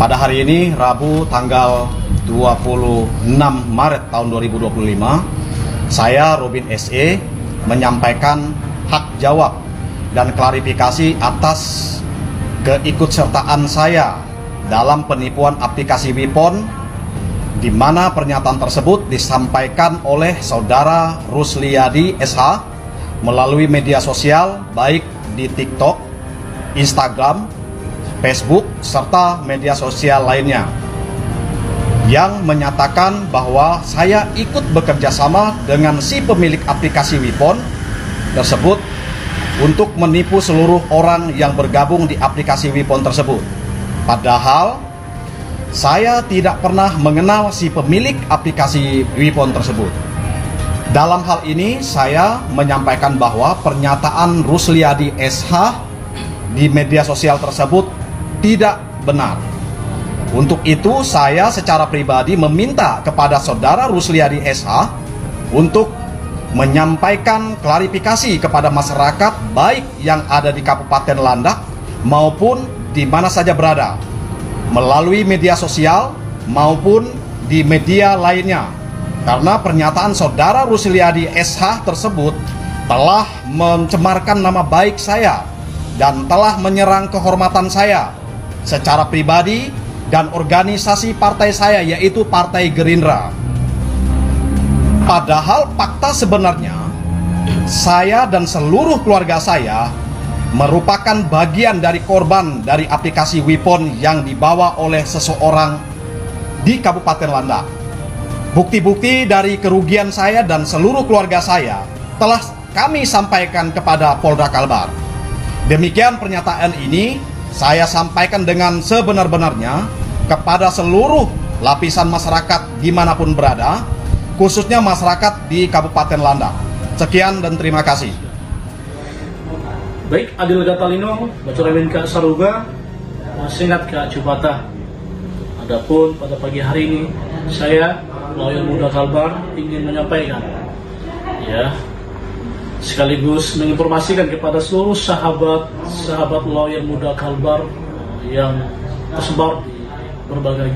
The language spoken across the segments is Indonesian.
Pada hari ini, Rabu tanggal 26 Maret tahun 2025, saya Robin SE menyampaikan hak jawab dan klarifikasi atas keikutsertaan saya dalam penipuan aplikasi Wipon, di mana pernyataan tersebut disampaikan oleh saudara Rusliadi SH melalui media sosial baik di TikTok, Instagram, Facebook, serta media sosial lainnya, yang menyatakan bahwa saya ikut bekerja sama dengan si pemilik aplikasi Wipon tersebut untuk menipu seluruh orang yang bergabung di aplikasi Wipon tersebut. Padahal saya tidak pernah mengenal si pemilik aplikasi Wipon tersebut. Dalam hal ini saya menyampaikan bahwa pernyataan Rusliadi SH di media sosial tersebut tidak benar. Untuk itu saya secara pribadi meminta kepada saudara Rusliadi SH untuk menyampaikan klarifikasi kepada masyarakat baik yang ada di Kabupaten Landak maupun di mana saja berada, melalui media sosial maupun di media lainnya, karena pernyataan saudara Rusliadi SH tersebut telah mencemarkan nama baik saya dan telah menyerang kehormatan saya secara pribadi dan organisasi partai saya, yaitu Partai Gerindra. Padahal fakta sebenarnya saya dan seluruh keluarga saya merupakan bagian dari korban dari aplikasi Wipon yang dibawa oleh seseorang di Kabupaten Landak. Bukti-bukti dari kerugian saya dan seluruh keluarga saya telah kami sampaikan kepada Polda Kalbar. Demikian pernyataan ini saya sampaikan dengan sebenar-benarnya kepada seluruh lapisan masyarakat dimanapun berada, khususnya masyarakat di Kabupaten Landak. Sekian dan terima kasih. Baik, Adil Gatalino, Bacuramin Kak Saruga, Sengat Kak Cubata. Adapun pada pagi hari ini, saya, Lawyer Muda Kalbar, ingin menyampaikan, sekaligus menginformasikan kepada seluruh sahabat Lawyer Muda Kalbar yang tersebar di berbagai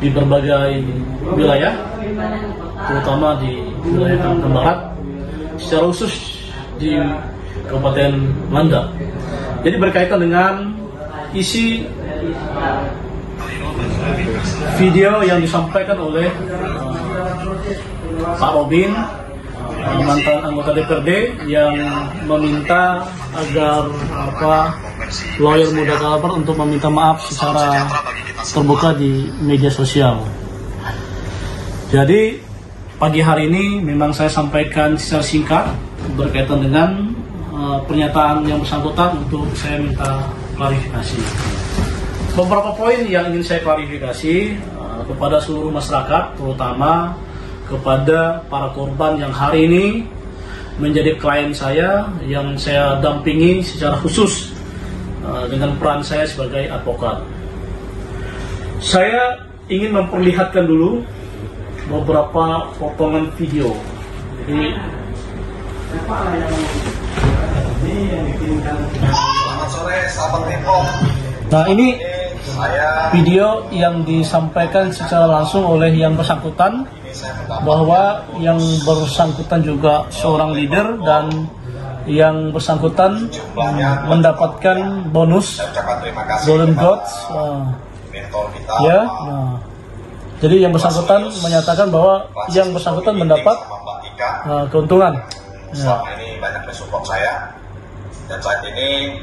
di berbagai wilayah, terutama di wilayah Kalimantan Barat, secara khusus di Kabupaten Landak. Jadi berkaitan dengan isi video yang disampaikan oleh Pak Robin, mantan anggota DPRD, yang meminta agar Lawyer Muda Kalbar untuk meminta maaf secara terbuka di media sosial. Jadi pagi hari ini memang saya sampaikan secara singkat berkaitan dengan pernyataan yang bersangkutan untuk saya minta klarifikasi. Beberapa poin yang ingin saya klarifikasi kepada seluruh masyarakat, terutama kepada para korban yang hari ini menjadi klien saya, yang saya dampingi secara khusus dengan peran saya sebagai advokat. Saya ingin memperlihatkan dulu beberapa potongan video. Jadi Selamat sore sahabat Wipon. Nah, ini video yang disampaikan secara langsung oleh yang bersangkutan, bahwa yang bersangkutan juga seorang leader dan yang bersangkutan mendapatkan bonus Golden Gods. Jadi yang bersangkutan menyatakan bahwa yang bersangkutan mendapat keuntungan. Selama ini banyak mensupport saya, dan saat ini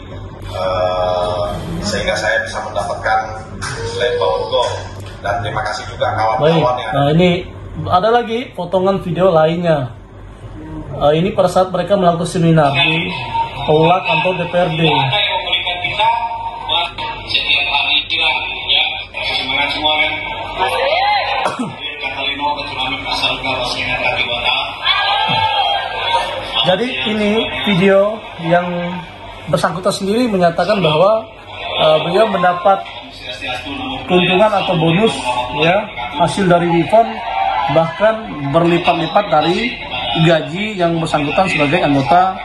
sehingga saya bisa mendapatkan label gold. Dan terima kasih juga kawan-kawan yang Nah, ini ada lagi potongan video lainnya. Ini pada saat mereka melakukan seminar di Aula kantor DPRD. Jadi ini video yang bersangkutan sendiri menyatakan bahwa beliau mendapat keuntungan atau bonus hasil dari Wipon, bahkan berlipat-lipat dari gaji yang bersangkutan sebagai anggota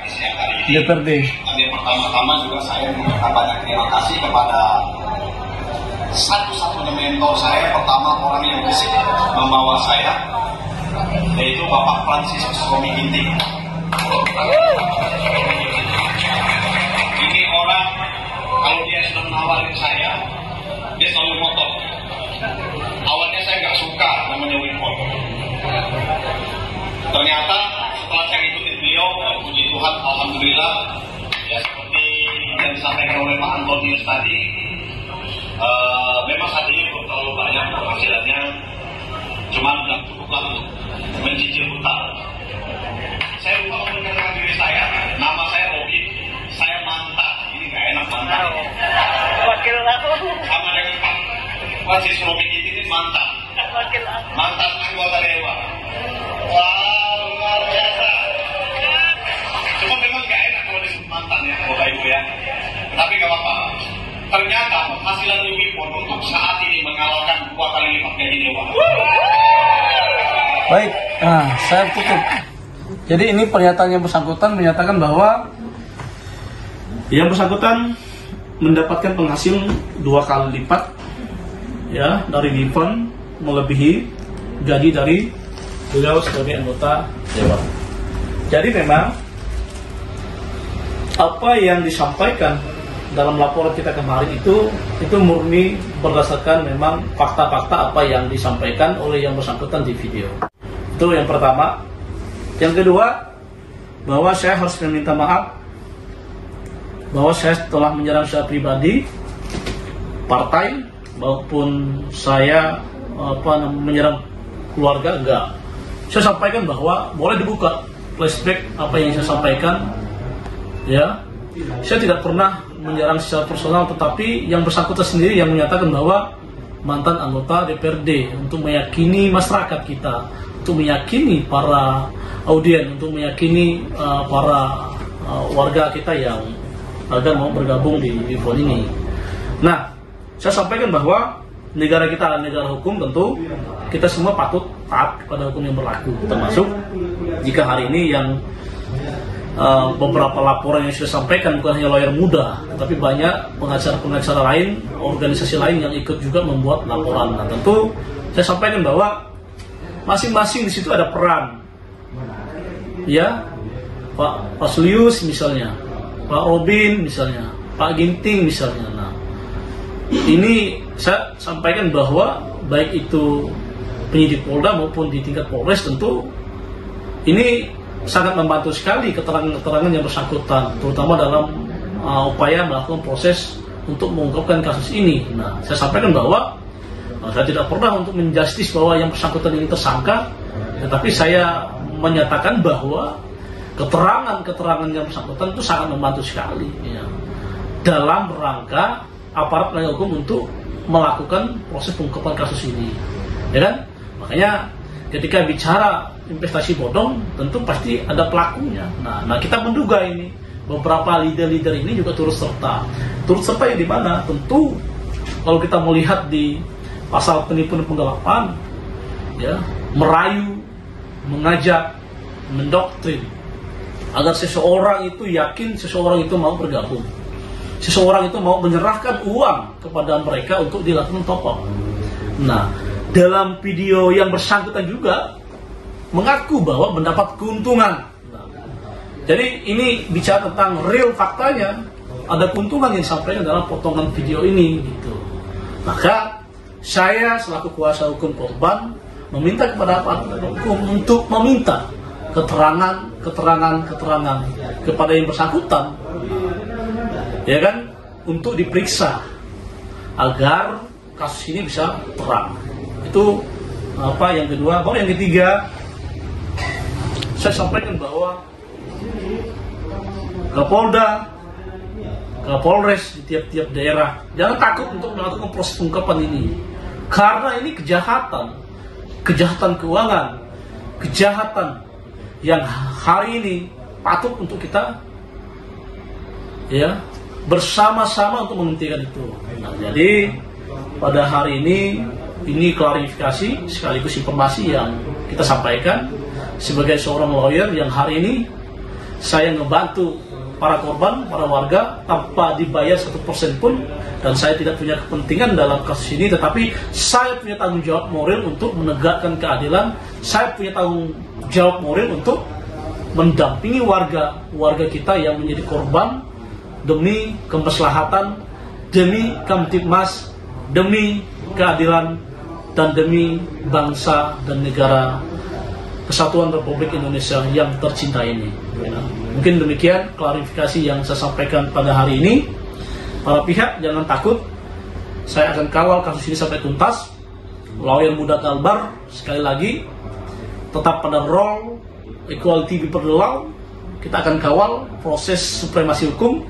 DPRD. Pertama-tama juga saya mengucapkan banyak terima kasih kepada satu-satunya mentor saya, pertama orang yang gesit membawa saya, yaitu Bapak Fransiskus Romi Ginting. Ini orang, kalau dia sudah menawarin saya, dia selalu motor. Awalnya saya nggak suka namanya Wipon. Ternyata setelah saya ikutin beliau, puji Tuhan, alhamdulillah, ya seperti yang disampaikan oleh Pak Antonius tadi, memang saat ini belum terlalu banyak penghasilannya, cuma nggak cukuplah untuk mencicil hutang. Saya lupa mengenalkan diri saya, nama saya Robin, saya mantan, ini nggak enak mantan. Wakil aku. Sama dengan Pak Francis Robin ini mantan. Wakil aku. Mantan anggota dewan. Wow, luar biasa. Cuma memang nggak enak kalau disebut mantan ya, Bapak Ibu ya. Tapi nggak apa-apa. Ternyata penghasilan Wipon untuk saat ini mengalahkan 2 kali lipat gaji dewan. Baik, nah saya tutup. Jadi ini pernyataan yang bersangkutan menyatakan bahwa yang bersangkutan mendapatkan penghasilan 2 kali lipat ya dari Wipon, melebihi gaji dari beliau sebagai anggota dewan. Jadi memang apa yang disampaikan dalam laporan kita kemarin itu murni berdasarkan memang fakta-fakta apa yang disampaikan oleh yang bersangkutan di video. Itu yang pertama. Yang kedua, bahwa saya harus meminta maaf bahwa saya telah menyerang secara pribadi partai maupun saya menyerang keluarga, enggak. Saya sampaikan bahwa boleh dibuka flashback apa yang saya sampaikan ya. Saya tidak pernah menyerang secara personal, tetapi yang bersangkutan sendiri yang menyatakan bahwa mantan anggota DPRD untuk meyakini masyarakat kita, untuk meyakini para audien, untuk meyakini para warga kita yang agar mau bergabung di Wipon ini. Nah, saya sampaikan bahwa negara kita adalah negara hukum, tentu kita semua patut taat kepada hukum yang berlaku, termasuk jika hari ini yang beberapa laporan yang saya sampaikan bukan hanya lawyer muda, tapi banyak pengacara-pengacara lain, organisasi lain yang ikut juga membuat laporan. Nah, tentu saya sampaikan bahwa masing-masing di situ ada peran, ya, Pak Paslius misalnya, Pak Robin misalnya, Pak Ginting misalnya. Nah, ini saya sampaikan bahwa baik itu penyidik Polda maupun di tingkat Polres, tentu ini sangat membantu sekali keterangan-keterangan yang bersangkutan, terutama dalam upaya melakukan proses untuk mengungkapkan kasus ini. Nah, saya sampaikan bahwa saya tidak pernah untuk menjustis bahwa yang bersangkutan ini tersangka, tetapi saya menyatakan bahwa keterangan-keterangan yang bersangkutan itu sangat membantu sekali ya, dalam rangka aparat penegak hukum untuk melakukan proses pengungkapan kasus ini, ya kan? Makanya ketika bicara investasi bodong, tentu pasti ada pelakunya. Nah, kita menduga ini beberapa leader-leader ini juga turut serta. Turut serta yang di mana? Tentu kalau kita melihat di pasal penipuan dan penggelapan, ya, merayu, mengajak, mendoktrin agar seseorang itu yakin seseorang itu mau bergabung, seseorang itu mau menyerahkan uang kepada mereka untuk dilakukan top up. Nah, dalam video yang bersangkutan juga mengaku bahwa mendapat keuntungan. Nah, jadi ini bicara tentang real faktanya, ada keuntungan yang disampaikan dalam potongan video ini gitu. Maka saya selaku kuasa hukum korban meminta kepada aparat hukum untuk meminta keterangan kepada yang bersangkutan, ya kan, untuk diperiksa agar kasus ini bisa terang. Itu apa yang kedua. Baru yang ketiga, saya sampaikan bahwa Kapolda, Kapolres di tiap-tiap daerah jangan takut untuk melakukan proses pengungkapan ini, karena ini kejahatan keuangan, kejahatan yang hari ini patut untuk kita ya bersama-sama untuk menghentikan itu. Nah, jadi pada hari ini klarifikasi sekaligus informasi yang kita sampaikan sebagai seorang lawyer yang hari ini saya ngebantu para korban, para warga tanpa dibayar 1% pun, dan saya tidak punya kepentingan dalam kasus ini, tetapi saya punya tanggung jawab moral untuk menegakkan keadilan. Saya punya tanggung jawab moral untuk mendampingi warga kita yang menjadi korban demi kemaslahatan, demi Kamtibmas, demi keadilan, dan demi bangsa dan negara Kesatuan Republik Indonesia yang tercinta ini. Mungkin demikian klarifikasi yang saya sampaikan pada hari ini. Para pihak jangan takut, saya akan kawal kasus ini sampai tuntas. Lawyer muda Kalbar, sekali lagi, tetap pada role equality before the law. Kita akan kawal proses supremasi hukum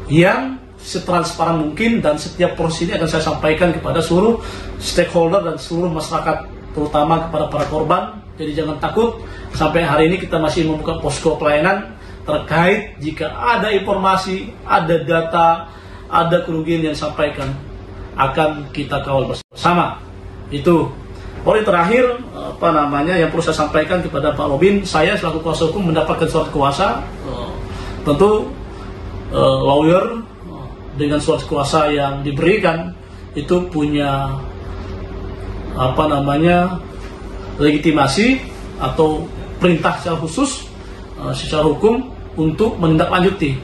yang setransparan mungkin, dan setiap proses ini akan saya sampaikan kepada seluruh stakeholder dan seluruh masyarakat, terutama kepada para korban. Jadi jangan takut, sampai hari ini kita masih membuka posko pelayanan terkait jika ada informasi, ada data, ada kerugian yang disampaikan, akan kita kawal bersama. Itu. Poin terakhir, yang perlu saya sampaikan kepada Pak Robin, saya selaku kuasa hukum mendapatkan surat kuasa. Tentu lawyer dengan surat kuasa yang diberikan itu punya legitimasi atau perintah secara khusus secara hukum untuk menindaklanjuti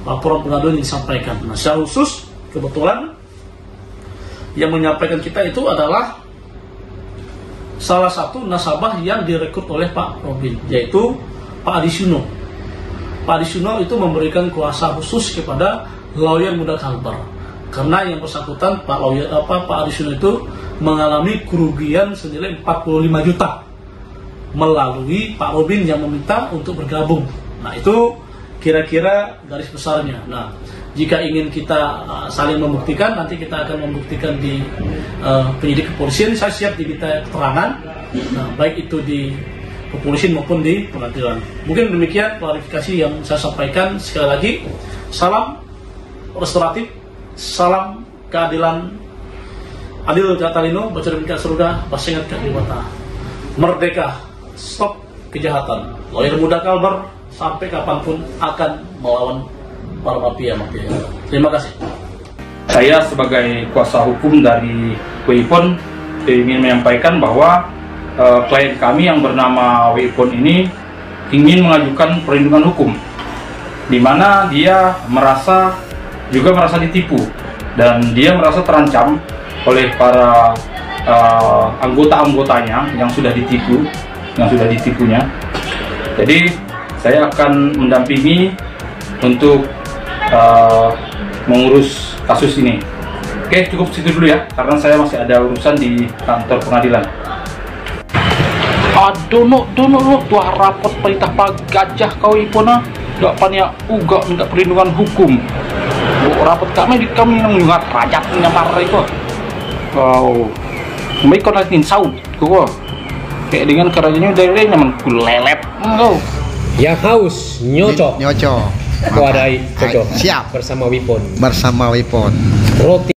laporan pengaduan yang disampaikan. Nah, secara khusus kebetulan yang menyampaikan kita itu adalah salah satu nasabah yang direkrut oleh Pak Robin, yaitu Pak Adi Suno. Pak Adi Suno itu memberikan kuasa khusus kepada lawyer muda Kalbar, karena yang bersangkutan Pak Adi Suno itu mengalami kerugian senilai 45 juta melalui Pak Robin yang meminta untuk bergabung. Nah, itu kira-kira garis besarnya. Nah, jika ingin kita saling membuktikan, nanti kita akan membuktikan di penyidik kepolisian. Saya siap diminta keterangan, baik itu di kepolisian maupun di pengadilan. Mungkin demikian klarifikasi yang saya sampaikan. Sekali lagi, salam restoratif, salam keadilan. Adil Katalino, bercermin ke surga, bersengat ke Dewata. Merdeka, stop kejahatan. Lawyer muda Kalbar sampai kapanpun akan melawan para mafia. Terima kasih. Saya sebagai kuasa hukum dari Weipon ingin menyampaikan bahwa klien kami yang bernama Weipon ini ingin mengajukan perlindungan hukum, di mana dia merasa ditipu dan dia merasa terancam oleh para anggota-anggotanya yang sudah ditipunya. Jadi saya akan mendampingi untuk mengurus kasus ini. Oke, cukup situ dulu ya, karena saya masih ada urusan di kantor pengadilan. Dono tuh rapot perintah Pak Gajah kau ipona gak pania uga minta perlindungan hukum. Rapot kami yang ngat rajat nyamar itu. Kau baik kau nanti saud kau kayak dengan kerajanya dari nyaman kulelet kau. Yang haus nyocok Nyocok. Wadai cocok. Siap Bersama Weipon. Roti